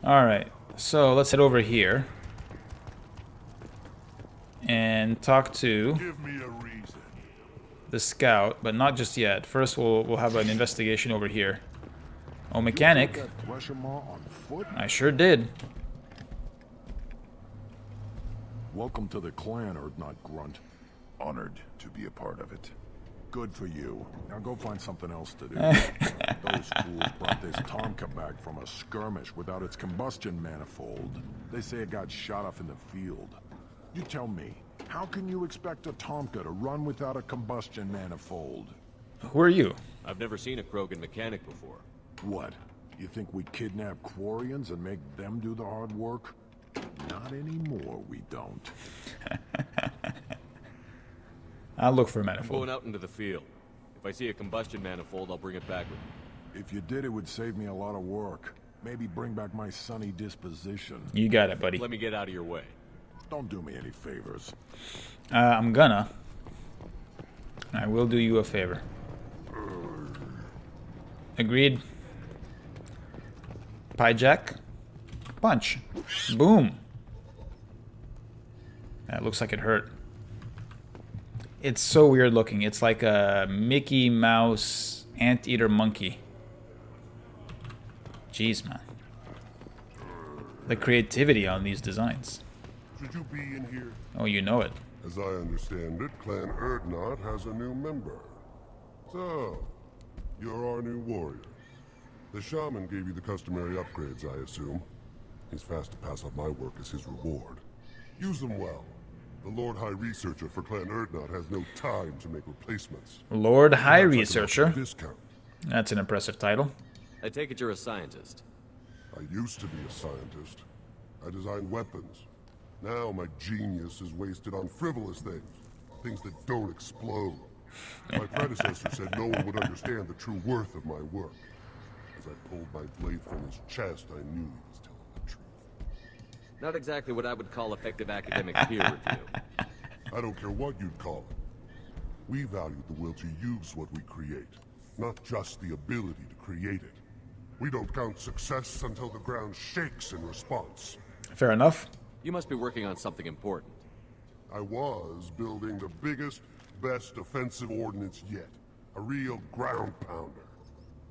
Alright, so let's head over here and talk to Give me a reason. the scout, but not just yet. First, we'll have an investigation over here. Oh, mechanic. You took that Threshermaw on foot? I sure did. Welcome to the clan, Urdnot Grunt. Honored to be a part of it. Good for you. Now go find something else to do. Those fools brought this Tomka back from a skirmish without its combustion manifold. They say it got shot off in the field. You tell me, how can you expect a Tomka to run without a combustion manifold? Who are you? I've never seen a Krogan mechanic before. What? You think we kidnap Quarians and make them do the hard work? Not anymore, we don't. I'll look for a I'm manifold. going out into the field. If I see a combustion manifold, I'll bring it back with me. If you did, it would save me a lot of work. Maybe bring back my sunny disposition. You got it, buddy. Let me get out of your way. Don't do me any favors. I'm gonna. I will do you a favor. Agreed. Pie jack. Punch. Boom. That looks like it hurt. It's so weird looking. It's like a Mickey Mouse anteater monkey. Jeez, man. The creativity on these designs. Should you be in here? Oh, you know it. As I understand it, Clan Urdnot has a new member. So, you're our new warrior. The shaman gave you the customary upgrades, I assume. He's fast to pass up my work as his reward. Use them well. The Lord High Researcher for Clan Urdnot has no time to make replacements. Lord High That's like Researcher. a discount. That's an impressive title. I take it you're a scientist. I used to be a scientist. I designed weapons. Now my genius is wasted on frivolous things. Things that don't explode. My predecessor said no one would understand the true worth of my work. As I pulled my blade from his chest, I knew he was telling the truth. Not exactly what I would call effective academic peer review. I don't care what you'd call it. We value the will to use what we create, not just the ability to create it. We don't count success until the ground shakes in response. Fair enough. You must be working on something important. I was building the biggest, best offensive ordnance yet. A real ground pounder.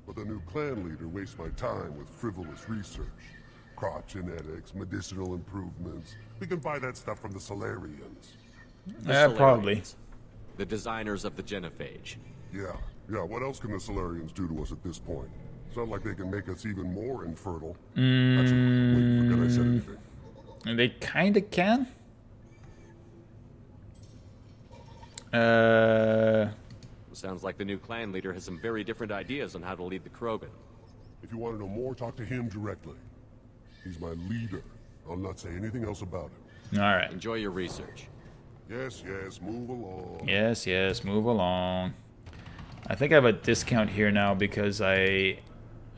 But the new clan leader wastes my time with frivolous research. Crop genetics, medicinal improvements. We can buy that stuff from the Solarians. The Probably. Solarians, the designers of the Genophage. Yeah, what else can the Solarians do to us at this point? It's not like they can make us even more infertile. Actually, wait, forget I said anything. They kinda can. Sounds like the new clan leader has some very different ideas on how to lead the Krogan. If you want to know more, talk to him directly. He's my leader. I'll not say anything else about him. Alright. Enjoy your research. Yes, move along. Yes, move along. I think I have a discount here now because I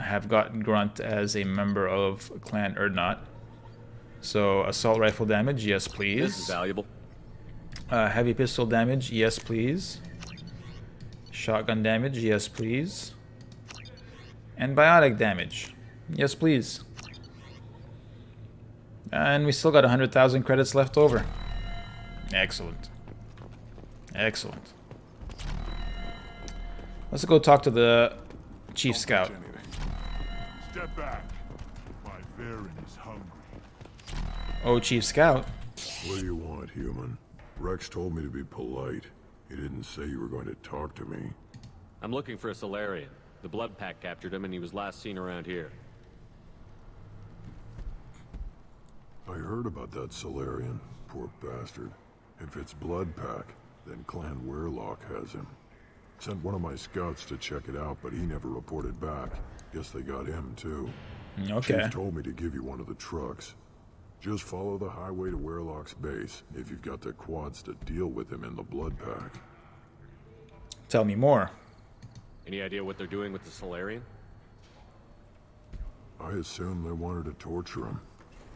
have gotten Grunt as a member of Clan Urdnot. So, assault rifle damage, yes please. This is valuable. Heavy pistol damage, yes please. Shotgun damage, yes please. And biotic damage, yes please. And we still got 100,000 credits left over. Excellent. Excellent. Let's go talk to the Chief Scout. Don't touch anything. Step back. My Varen is hungry. Oh, Chief Scout. What do you want, human? Rex told me to be polite. He didn't say you were going to talk to me. I'm looking for a Solarian. The Blood Pack captured him and he was last seen around here. I heard about that Solarian. Poor bastard. If it's Blood Pack, then Clan Weirlock has him. Sent one of my scouts to check it out, but he never reported back. Guess they got him, too. Okay. Chief told me to give you one of the trucks. Just follow the highway to Weirlock's base, if you've got the quads to deal with him in the Blood Pack. Tell me more. Any idea what they're doing with the Solarian? I assume they wanted to torture him.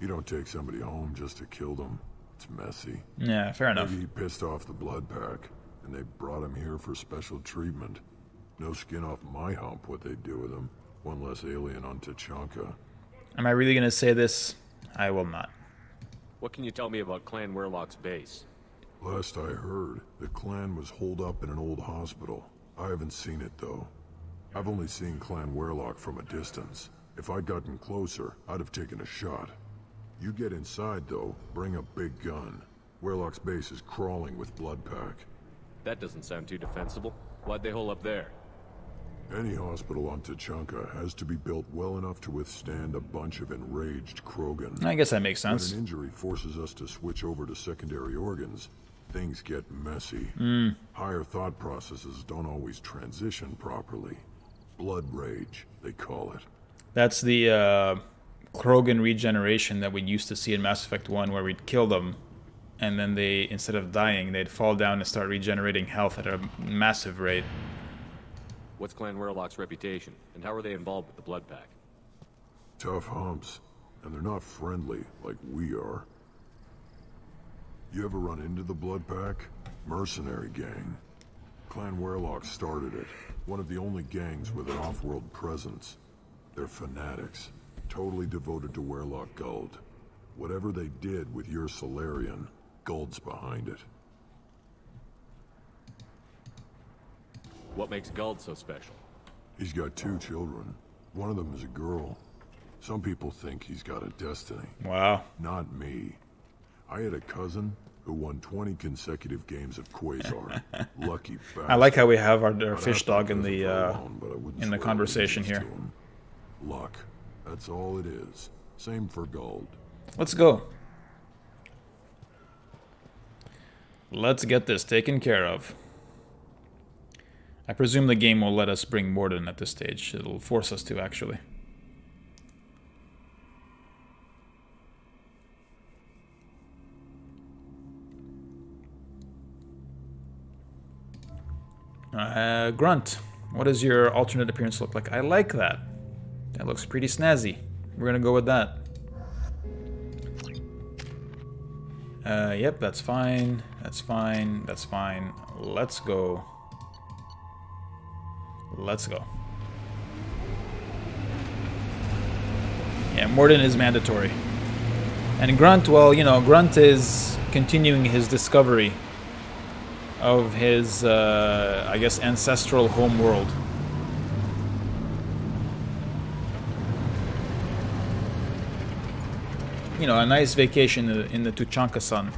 You don't take somebody home just to kill them. It's messy. Yeah, fair enough. Maybe he pissed off the Blood Pack, and they brought him here for special treatment. No skin off my hump what they do with him. One less alien on Tachanka. Am I really going to say this? I will not. What can you tell me about Clan Werlock's base? Last I heard, the clan was holed up in an old hospital. I haven't seen it, though. I've only seen Clan Werlock from a distance. If I'd gotten closer, I'd have taken a shot. You get inside, though, bring a big gun. Werlock's base is crawling with Bloodpack. That doesn't sound too defensible. Why'd they hole up there? Any hospital on Tuchanka has to be built well enough to withstand a bunch of enraged Krogan. I guess that makes sense. When an injury forces us to switch over to secondary organs, things get messy. Higher thought processes don't always transition properly. Blood rage, they call it. That's the Krogan regeneration that we used to see in Mass Effect 1, where we'd kill them, and then they, instead of dying, they'd fall down and start regenerating health at a massive rate. What's Clan Werlock's reputation, and how are they involved with the Blood Pack? Tough humps, and they're not friendly like we are. You ever run into the Blood Pack? Mercenary gang. Clan Werlock started it. One of the only gangs with an off-world presence. They're fanatics, totally devoted to Werlock Guld. Whatever they did with your Solarian, Guld's behind it. What makes Guld so special? He's got 2 children. One of them is a girl. Some people think he's got a destiny. Wow. Not me. I had a cousin who won 20 consecutive games of Quasar. Lucky bastard. I like how we have our I'd fish ask dog him in if the for long, but I wouldn't in the swear conversation allegiance here. to him. Luck. That's all it is. Same for Guld. Let's go. Let's get this taken care of. I presume the game will let us bring Mordin at this stage. It'll force us to, actually. Grunt, what does your alternate appearance look like? I like that. That looks pretty snazzy. We're gonna go with that. Yep, that's fine. That's fine. That's fine. Let's go. Let's go. Yeah, Mordin is mandatory. And Grunt, well, you know, Grunt is continuing his discovery of his, I guess, ancestral home world. You know, a nice vacation in the Tuchanka sun.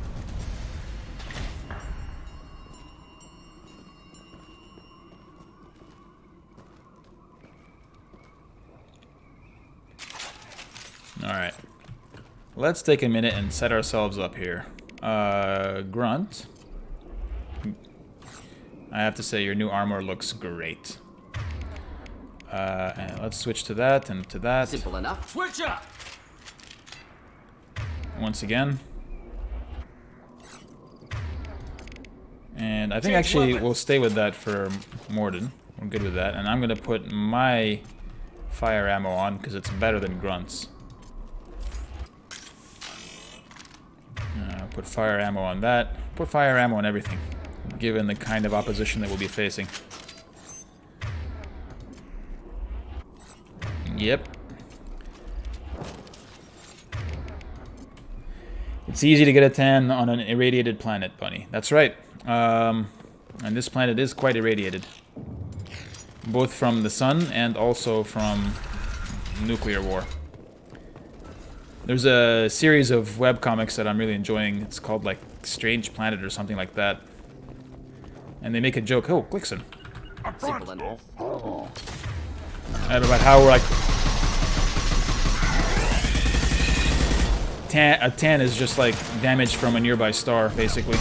Alright. Let's take a minute and set ourselves up here. Grunt. I have to say, your new armor looks great. And let's switch to that and to that. Simple enough. Switch up! Once again. And I think actually we'll stay with that for Mordin. We're good with that. And I'm going to put my fire ammo on because it's better than Grunt's. Put fire ammo on that. Put fire ammo on everything, given the kind of opposition that we'll be facing. Yep. It's easy to get a tan on an irradiated planet, Bunny. That's right. And this planet is quite irradiated. Both from the sun and also from nuclear war. There's a series of webcomics that I'm really enjoying. It's called, like, Strange Planet or something like that. And they make a joke. Oh, Glixen. Simple enough. And about how we're like... a tan is just like damage from a nearby star, basically.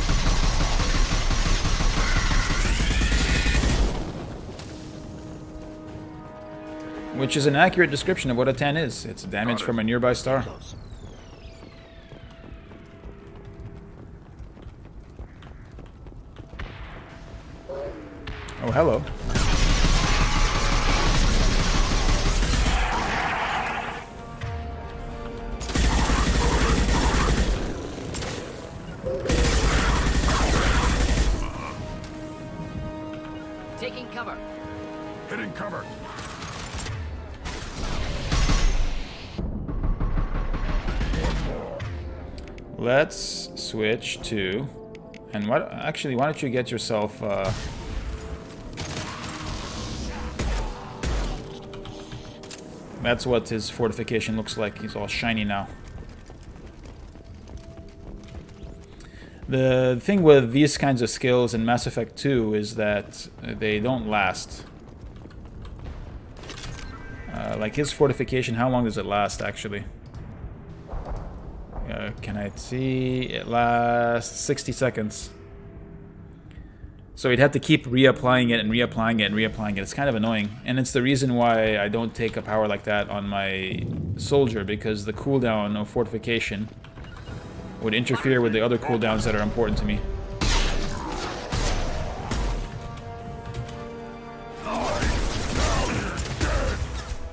Which is an accurate description of what a tan is. It's damage from a nearby star. Oh, hello. Taking cover. Hitting cover. Let's switch to... And what? Actually, why don't you get yourself... That's what his fortification looks like. He's all shiny now. The thing with these kinds of skills in Mass Effect 2 is that they don't last. Like his fortification, how long does it last, actually? Can I see? It lasts 60 seconds. So he'd have to keep reapplying it and reapplying it and reapplying it. It's kind of annoying. And it's the reason why I don't take a power like that on my soldier, because the cooldown of fortification would interfere with the other cooldowns that are important to me.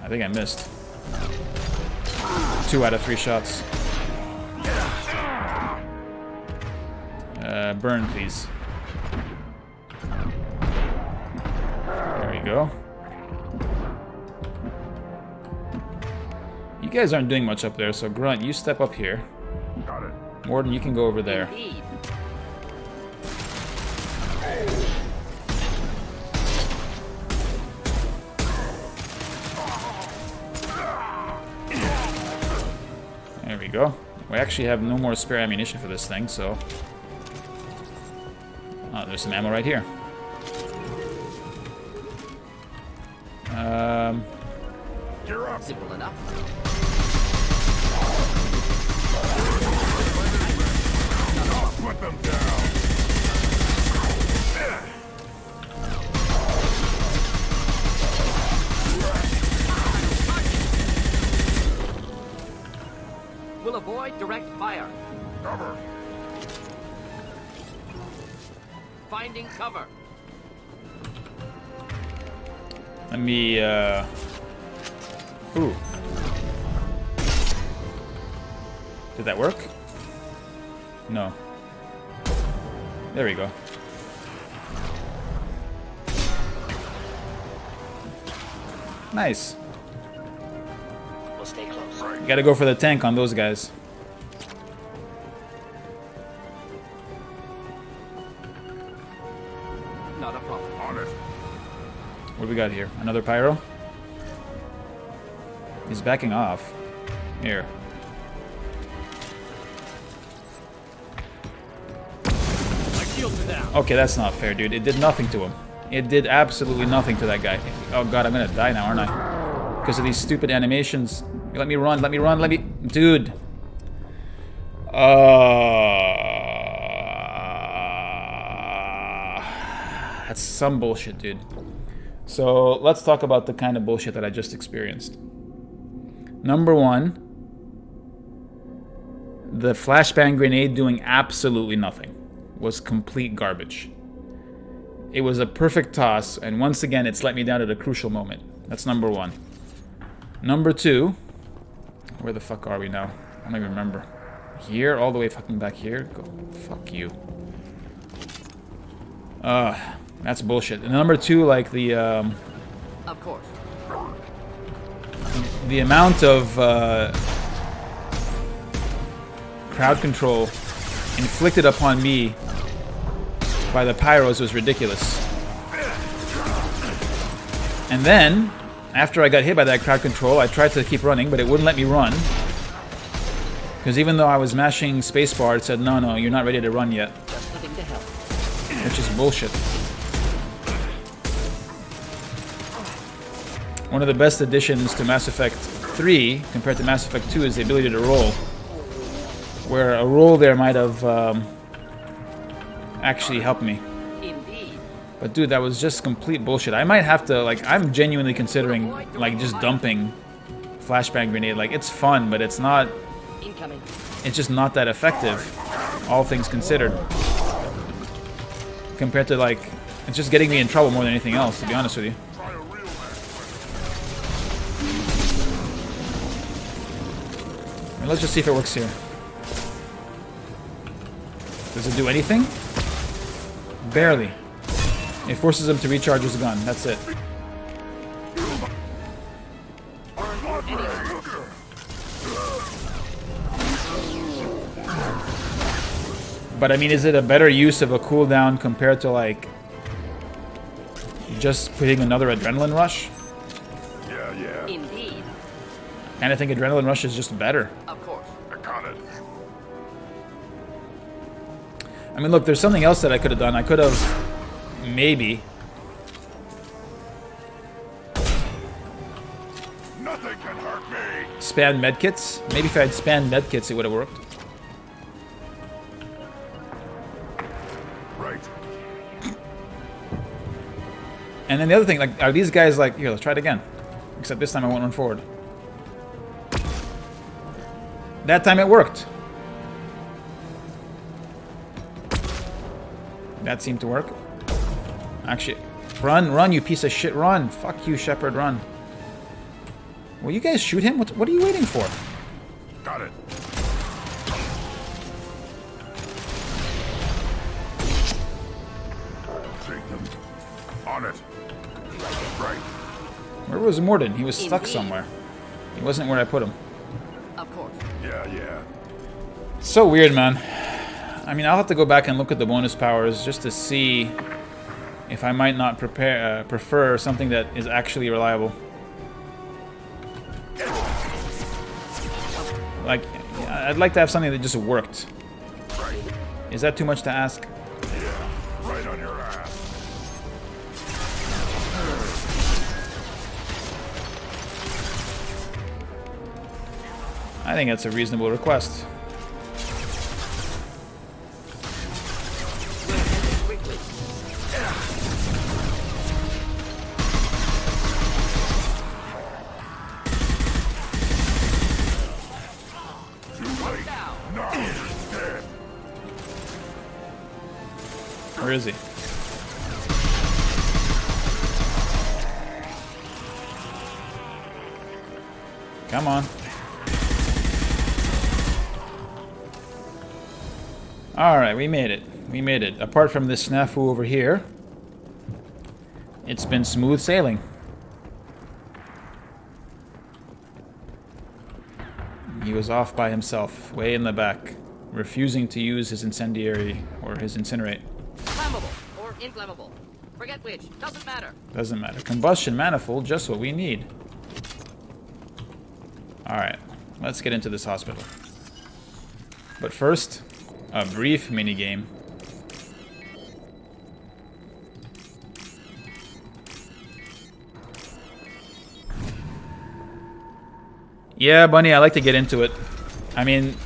I think I missed. 2 out of 3 shots. Burn, please. There we go. You guys aren't doing much up there, so Grunt, you step up here. Got it. Morden, you can go over there. Indeed. There we go. We actually have no more spare ammunition for this thing, so... Oh, there's some ammo right here. You're up. Simple enough. Put them down. We'll avoid direct fire. Cover. Finding cover. Let me, Ooh. Did that work? No. There we go. Nice. We'll stay close. You gotta go for the tank on those guys. Not a problem. On it. What do we got here? Another pyro? He's backing off. Here. My shields are down. Okay, that's not fair, dude. It did nothing to him. It did absolutely nothing to that guy. Oh god, I'm gonna die now, aren't I? Because of these stupid animations. Let me run, let me run, let me... Dude. That's some bullshit, dude. So, let's talk about the kind of bullshit that I just experienced. Number one, the flashbang grenade doing absolutely nothing was complete garbage. It was a perfect toss, and once again, it's let me down at a crucial moment. That's number one. Number two, where the fuck are we now? I don't even remember. Here, all the way fucking back here? Go, fuck you. That's bullshit. And number two, like the, Of course. the amount of crowd control inflicted upon me by the pyros was ridiculous. And then, after I got hit by that crowd control, I tried to keep running, but it wouldn't let me run. Because even though I was mashing spacebar, it said, no, no, you're not ready to run yet. Just living to help. Which is bullshit. One of the best additions to Mass Effect 3 compared to Mass Effect 2 is the ability to roll. Where a roll there might have actually helped me. Indeed. But dude, that was just complete bullshit. I might have to, like, I'm genuinely considering, like, just dumping flashbang grenade. Like, it's fun, but it's not, Incoming. it's just not that effective, all things considered. Compared to, like, it's just getting me in trouble more than anything else, to be honest with you. Try a real man. I mean, let's just see if it works here. Does it do anything? Barely. It forces him to recharge his gun. That's it. But I mean, is it a better use of a cooldown compared to like just putting another adrenaline rush? Yeah. Indeed. And I think adrenaline rush is just better. Of course. I got it. I mean, look, there's something else that I could have done. I could have maybe. Nothing can hurt me. Spam medkits. Maybe if I had spammed medkits, it would have worked. Right. And then the other thing, like, are these guys like, here, let's try it again. Except this time I won't run forward. That time it worked. That seemed to work. Actually, run, you piece of shit, run. Fuck you, Shepard, run. Will you guys shoot him? What are you waiting for? Got it. Take them. On it. Right. Where was Morden? He was stuck Indeed. somewhere. He wasn't where I put him. Of course. Yeah. So weird, man. I mean, I'll have to go back and look at the bonus powers just to see if I might not prefer something that is actually reliable. Like, I'd like to have something that just worked. Right. Is that too much to ask? Yeah. Right on your ass. I think that's a reasonable request. Quickly. Too late. No. He's dead. Where is he? Come on. Alright, we made it. We made it. Apart from this snafu over here, it's been smooth sailing. He was off by himself, way in the back, refusing to use his incendiary or his incinerate. Flammable or inflammable. Forget which. Doesn't matter. Doesn't matter. Combustion manifold, just what we need. Alright, let's get into this hospital. But first, a brief minigame. Yeah, Bunny, I like to get into it. I mean,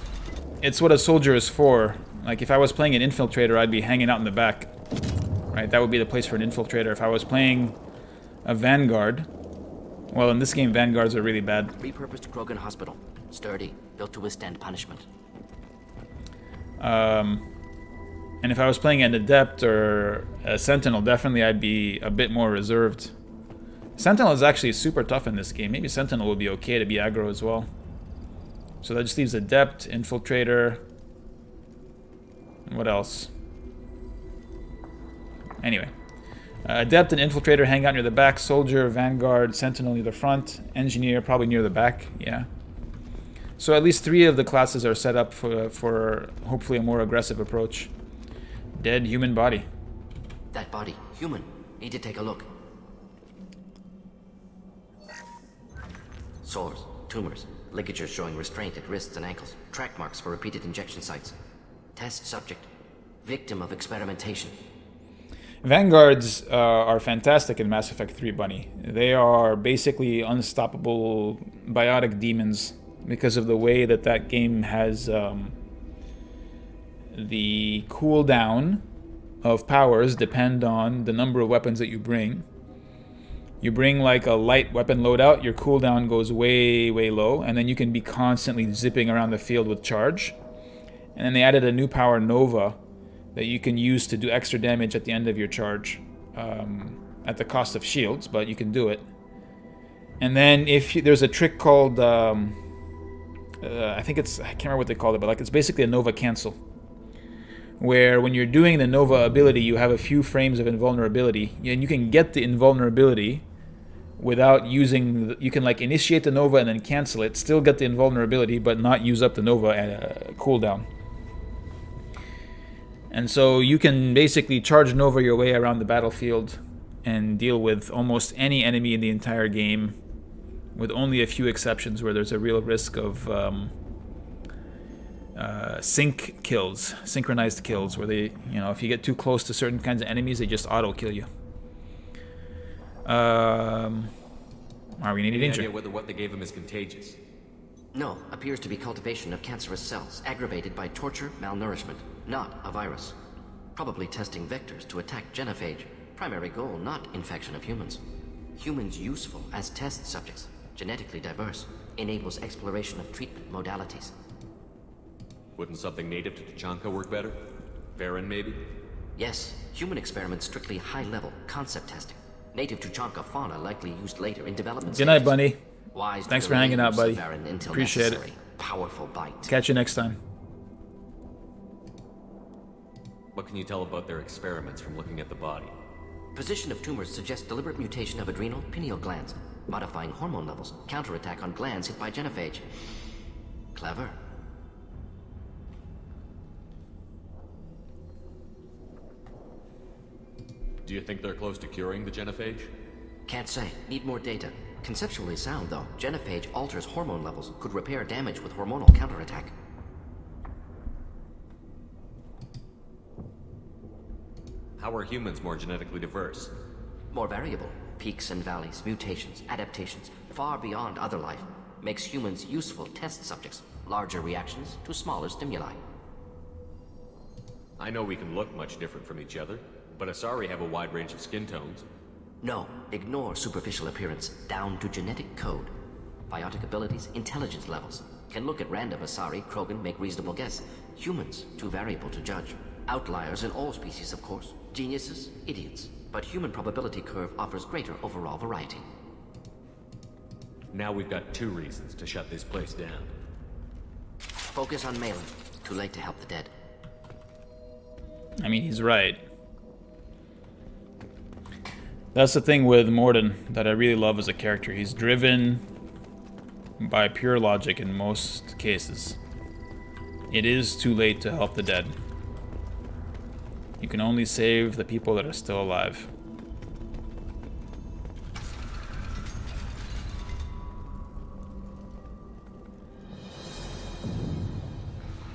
it's what a soldier is for. Like, if I was playing an infiltrator, I'd be hanging out in the back. Right? That would be the place for an infiltrator. If I was playing a vanguard... Well, in this game, vanguards are really bad. Repurposed Krogan Hospital. Sturdy. Built to withstand punishment. And if I was playing an adept or a sentinel, definitely I'd be a bit more reserved. Sentinel is actually super tough in this game. Maybe Sentinel would be okay to be aggro as well. So that just leaves adept, infiltrator, and what else? Anyway. Adept and infiltrator hang out near the back. Soldier, vanguard, sentinel near the front. Engineer probably near the back, yeah. So at least 3 of the classes are set up for hopefully a more aggressive approach. Dead human body. That body. Human. Need to take a look. Sores. Tumors. Ligatures showing restraint at wrists and ankles. Track marks for repeated injection sites. Test subject. Victim of experimentation. Vanguards are fantastic in Mass Effect 3, Bunny. They are basically unstoppable biotic demons because of the way that that game has the cooldown of powers depend on the number of weapons that you bring. You bring like a light weapon loadout, your cooldown goes way, way low, and then you can be constantly zipping around the field with charge. And then they added a new power, Nova, that you can use to do extra damage at the end of your charge, at the cost of shields, but you can do it. And then there's a trick called, I can't remember what they called it, but like it's basically a Nova cancel, where when you're doing the Nova ability, you have a few frames of invulnerability, and you can get the invulnerability without using, you can like initiate the Nova and then cancel it, still get the invulnerability, but not use up the Nova cooldown. And so you can basically charge Nova your way around the battlefield and deal with almost any enemy in the entire game, with only a few exceptions where there's a real risk of synchronized kills, where they, you know, if you get too close to certain kinds of enemies, they just auto kill you. Are we in any danger? Idea whether what they gave him is contagious? No, appears to be cultivation of cancerous cells, aggravated by torture, malnourishment, not a virus. Probably testing vectors to attack Genophage. Primary goal, not infection of humans. Humans useful as test subjects, genetically diverse, enables exploration of treatment modalities. Wouldn't something native to Tuchanka work better? Varen, maybe? Yes, human experiments strictly high-level concept testing. Native Tuchanka fauna likely used later in development Good night, stages. Bunny. Wise Thanks to for hanging out, delay use buddy. of Varen until Appreciate necessary. Powerful bite. Catch you next time. What can you tell about their experiments from looking at the body? Position of tumors suggests deliberate mutation of adrenal pineal glands, modifying hormone levels, counterattack on glands hit by Genophage. Clever. Do you think they're close to curing the Genophage? Can't say. Need more data. Conceptually sound, though. Genophage alters hormone levels, could repair damage with hormonal counterattack. How are humans more genetically diverse? More variable. Peaks and valleys, mutations, adaptations, far beyond other life. Makes humans useful test subjects. Larger reactions to smaller stimuli. I know we can look much different from each other, but Asari have a wide range of skin tones. No, ignore superficial appearance, down to genetic code. Biotic abilities, intelligence levels. Can look at random Asari, Krogan, make reasonable guess. Humans, too variable to judge. Outliers in all species, of course. Geniuses, idiots. But human probability curve offers greater overall variety. Now we've got 2 reasons to shut this place down. Focus on Malin. Too late to help the dead. I mean, he's right. That's the thing with Morden that I really love as a character. He's driven by pure logic in most cases. It is too late to help the dead. You can only save the people that are still alive.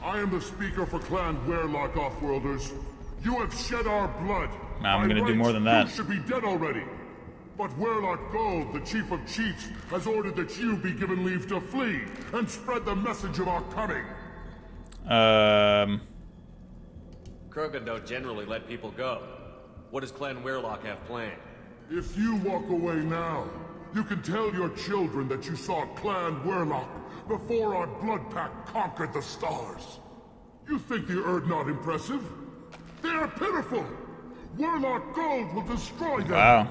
I am the speaker for Clan Werlock Offworlders. You have shed our blood. Nah, I'm By gonna do rights, more than that. You should be dead already. But Werlock Gold, the Chief of Chiefs, has ordered that you be given leave to flee and spread the message of our coming. Krogan don't generally let people go. What does Clan Werlock have planned? If you walk away now, you can tell your children that you saw Clan Werlock before our blood pact conquered the stars. You think the Erd not impressive? They are pitiful! Werlock Gold will destroy them! Wow.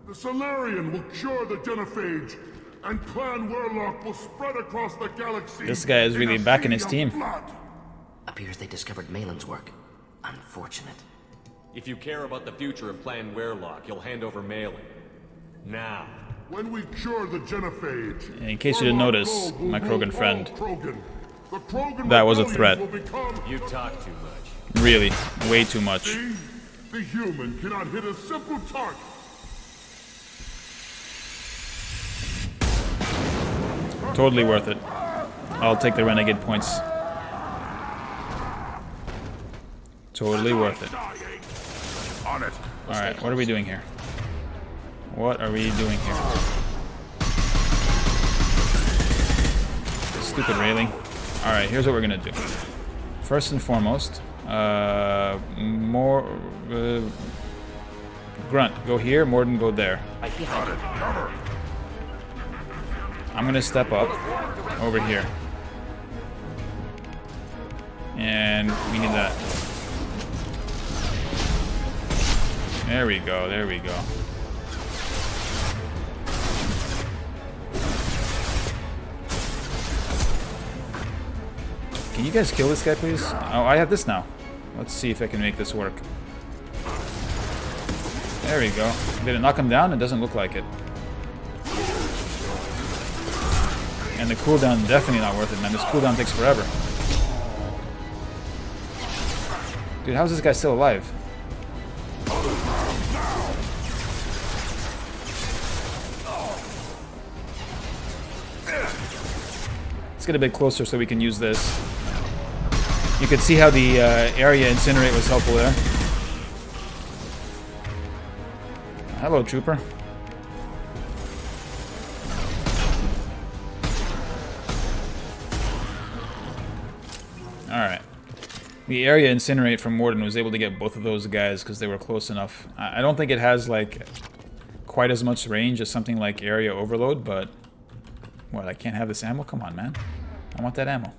The Solarian will cure the Genophage, and Clan Werlock will spread across the galaxy. This guy is really in a backing his sea of team. blood. Appears they discovered Malin's work. Unfortunate. If you care about the future of Clan Werlock, you'll hand over Malin. Now. When we cure the Genophage, In case you didn't Werlock notice, Gold will my rule Krogan all friend. Krogan. The Krogan That was a rebellion threat. will become- You talk too much. Really, way too much. See? The human cannot hit a simple target. Totally worth it. I'll take the renegade points. Totally worth it. On it. Alright, what are we doing here? What are we doing here? Stupid railing. Alright, here's what we're gonna do. First and foremost, Grunt, go here, Morden, go there. Right behind you. Cover. I'm gonna step up over here. And we need that. There we go, there we go. Can you guys kill this guy, please? Oh, I have this now. Let's see if I can make this work. There we go. Did it knock him down? It doesn't look like it. And the cooldown, definitely not worth it, man. This cooldown takes forever. Dude, how's this guy still alive? Let's get a bit closer so we can use this. You can see how the area incinerate was helpful there. Hello, trooper. Alright. The area incinerate from Morden was able to get both of those guys because they were close enough. I don't think it has, like, quite as much range as something like area overload, but... What, I can't have this ammo? Come on, man. I want that ammo.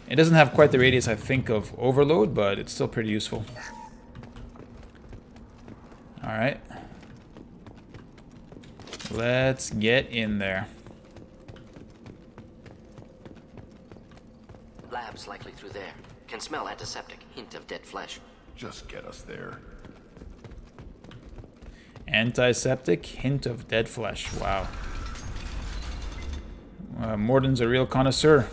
It doesn't have quite the radius, I think, of overload, but it's still pretty useful. Alright. Let's get in there. Labs likely through there. Can smell antiseptic. Hint of dead flesh. Just get us there. Antiseptic, hint of dead flesh. Wow. Morden's a real connoisseur.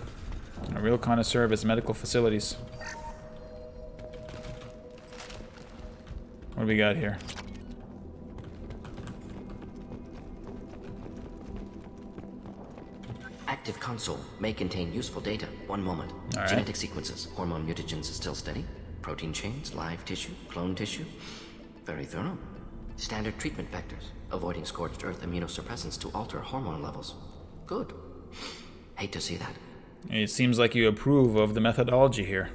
A real connoisseur of his medical facilities. What do we got here? Active console may contain useful data. One moment. All right. Genetic sequences. Hormone mutagens is still steady. Protein chains, live tissue, clone tissue. Very thorough. Standard treatment vectors. Avoiding scorched earth immunosuppressants to alter hormone levels. Good. Hate to see that. It seems like you approve of the methodology here.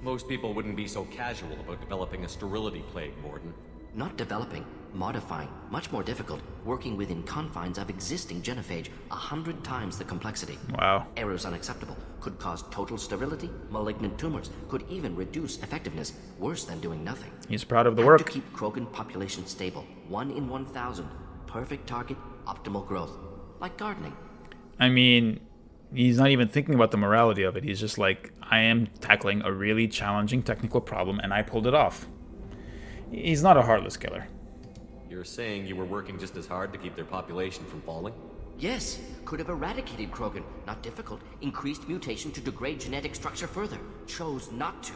Most people wouldn't be so casual about developing a sterility plague, Morden. Not developing, modifying, much more difficult, working within confines of existing genophage, 100 times the complexity. Wow. Errors unacceptable, could cause total sterility, malignant tumors, could even reduce effectiveness, worse than doing nothing. He's proud of the Have work. to keep Krogan population stable, 1 in 1,000, perfect target, optimal growth, like gardening. I mean, he's not even thinking about the morality of it. He's just like, I am tackling a really challenging technical problem, and I pulled it off. He's not a heartless killer. You're saying you were working just as hard to keep their population from falling? Yes, could have eradicated Krogan, not difficult, increased mutation to degrade genetic structure further, chose not to.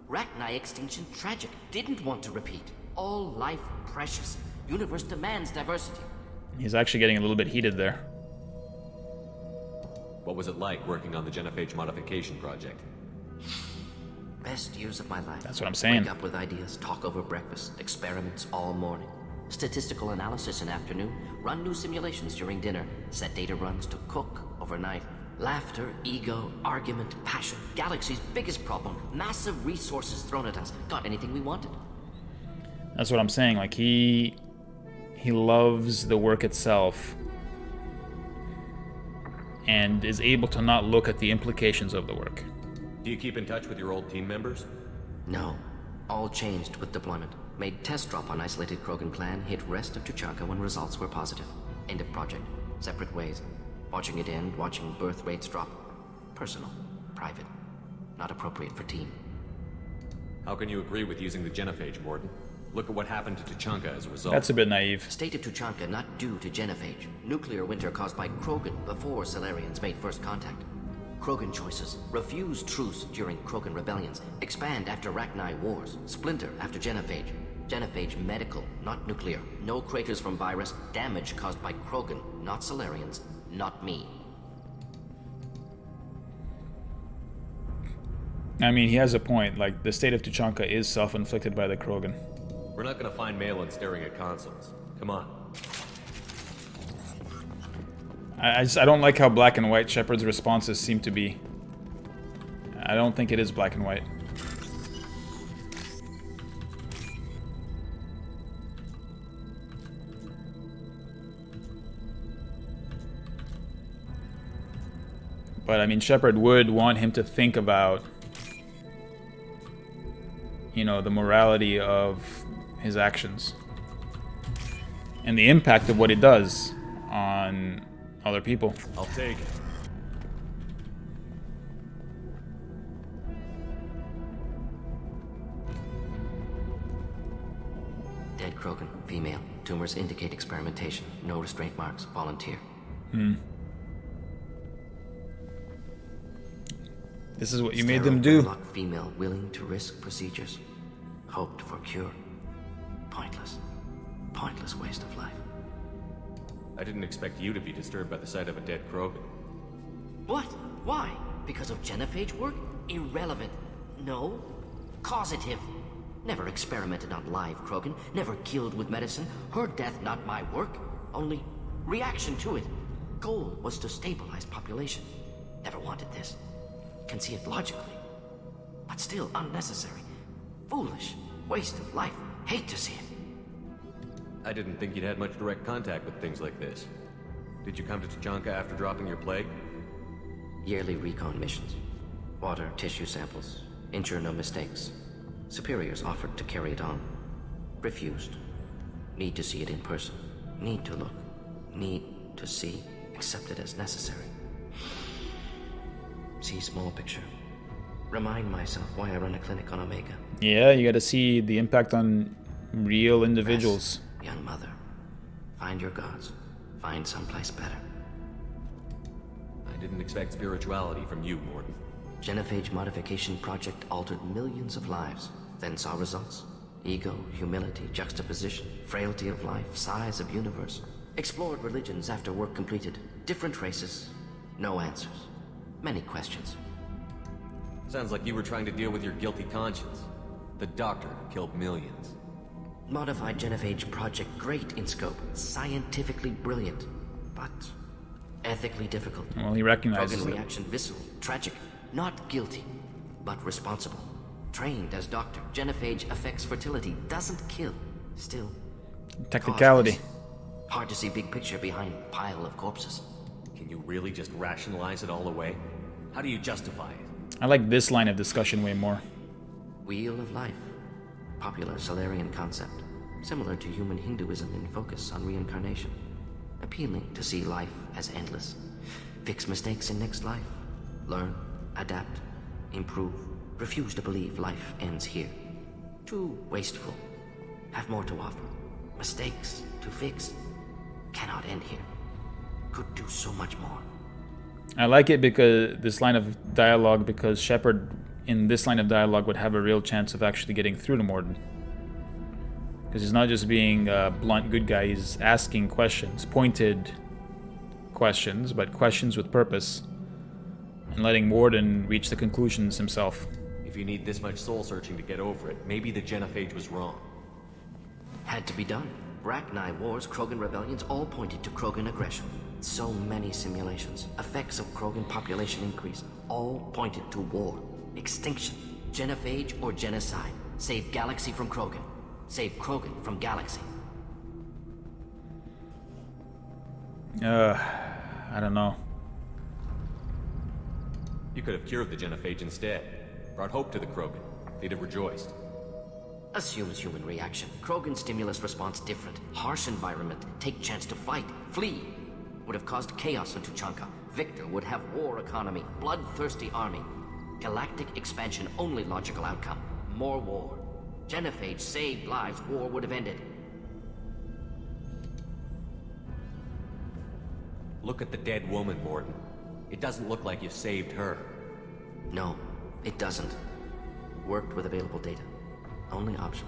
Rachni extinction tragic, didn't want to repeat. All life precious, universe demands diversity. He's actually getting a little bit heated there. What was it like working on the Genophage modification project? Best years of my life. That's what I'm saying. Wake up with ideas, talk over breakfast, experiments all morning. Statistical analysis in afternoon, run new simulations during dinner, set data runs to cook overnight. Laughter, ego, argument, passion. Galaxy's biggest problem, massive resources thrown at us. Got anything we wanted. That's what I'm saying. Like, he loves the work itself and is able to not look at the implications of the work. Do you keep in touch with your old team members? No. All changed with deployment. Made test drop on isolated Krogan clan, hit rest of Tuchanka when results were positive. End of project. Separate ways. Watching it end, watching birth rates drop. Personal. Private. Not appropriate for team. How can you agree with using the Genophage, Morden? Look at what happened to Tuchanka as a result. That's a bit naive. State of Tuchanka not due to Genophage. Nuclear winter caused by Krogan before Solarians made first contact. Krogan choices. Refuse truce during Krogan rebellions. Expand after Rachni wars. Splinter after Genophage. Genophage medical, not nuclear. No craters from virus. Damage caused by Krogan, not Solarians. Not me. I mean, he has a point. Like, the state of Tuchanka is self-inflicted by the Krogan. We're not gonna find Malin staring at consoles. Come on. I don't like how black and white Shepard's responses seem to be. I don't think it is black and white. But I mean, Shepard would want him to think about, you know, the morality of his actions and the impact of what he does on other people. I'll take it. Dead Krogan, female. Tumors indicate experimentation. No restraint marks. Volunteer. This is what you made them do. Sterile female willing to risk procedures. Hoped for cure. Pointless. Pointless waste of life. I didn't expect you to be disturbed by the sight of a dead Krogan. What? Why? Because of Genophage work? Irrelevant. No. Causative. Never experimented on live Krogan. Never killed with medicine. Her death not my work. Only reaction to it. Goal was to stabilize population. Never wanted this. Can see it logically. But still unnecessary. Foolish. Waste of life. Hate to see it. I didn't think you'd had much direct contact with things like this. Did you come to Tuchanka after dropping your plague? Yearly recon missions. Water, tissue samples. Ensure no mistakes. Superiors offered to carry it on. Refused. Need to see it in person. Need to look. Need to see. Accept it as necessary. See small picture. Remind myself why I run a clinic on Omega. Yeah, you gotta see the impact on real individuals. Rest, young mother. Find your gods. Find someplace better. I didn't expect spirituality from you, Morden. Genophage modification project altered millions of lives. Then saw results. Ego, humility, juxtaposition, frailty of life, size of universe. Explored religions after work completed. Different races. No answers. Many questions. Sounds like you were trying to deal with your guilty conscience. The doctor killed millions. Modified Genophage project great in scope. Scientifically brilliant. But ethically difficult. Well, he recognizes Krogan it. reaction visceral, tragic. Not guilty, but responsible. Trained as doctor, Genophage affects fertility, doesn't kill. Still, Technicality. causeless. Hard to see big picture behind pile of corpses. Can you really just rationalize it all away? How do you justify it? I like this line of discussion way more. Wheel of life. Popular Solarian concept. Similar to human Hinduism in focus on reincarnation. Appealing to see life as endless. Fix mistakes in next life. Learn, adapt, improve. Refuse to believe life ends here. Too wasteful. Have more to offer. Mistakes to fix. Cannot end here. Could do so much more. I like it because this line of dialogue, because Shepard in this line of dialogue would have a real chance of actually getting through to Morden. Because he's not just being a blunt good guy, he's asking questions, pointed questions, but questions with purpose, and letting Morden reach the conclusions himself. If you need this much soul searching to get over it, maybe the Genophage was wrong. Had to be done. Rachni wars, Krogan rebellions, all pointed to Krogan aggression. So many simulations. Effects of Krogan population increase. All pointed to war. Extinction. Genophage or genocide. Save galaxy from Krogan. Save Krogan from galaxy. I don't know. You could have cured the Genophage instead. Brought hope to the Krogan. They'd have rejoiced. Assumes human reaction. Krogan stimulus response different. Harsh environment. Take chance to fight. Flee. Would have caused chaos in Tuchanka. Victor would have war economy. Bloodthirsty army. Galactic expansion only logical outcome. More war. Genophage saved lives. War would have ended. Look at the dead woman, Morden. It doesn't look like you saved her. No, it doesn't. Worked with available data. Only option.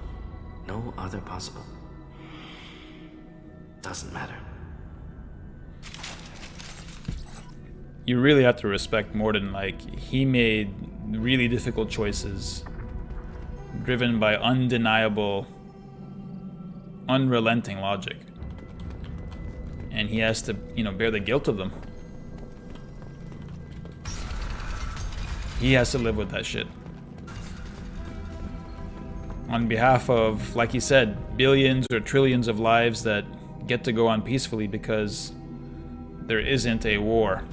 No other possible. Doesn't matter. You really have to respect Morden. Like, he made really difficult choices driven by undeniable, unrelenting logic. And he has to, bear the guilt of them. He has to live with that shit. On behalf of, like he said, billions or trillions of lives that get to go on peacefully because there isn't a war.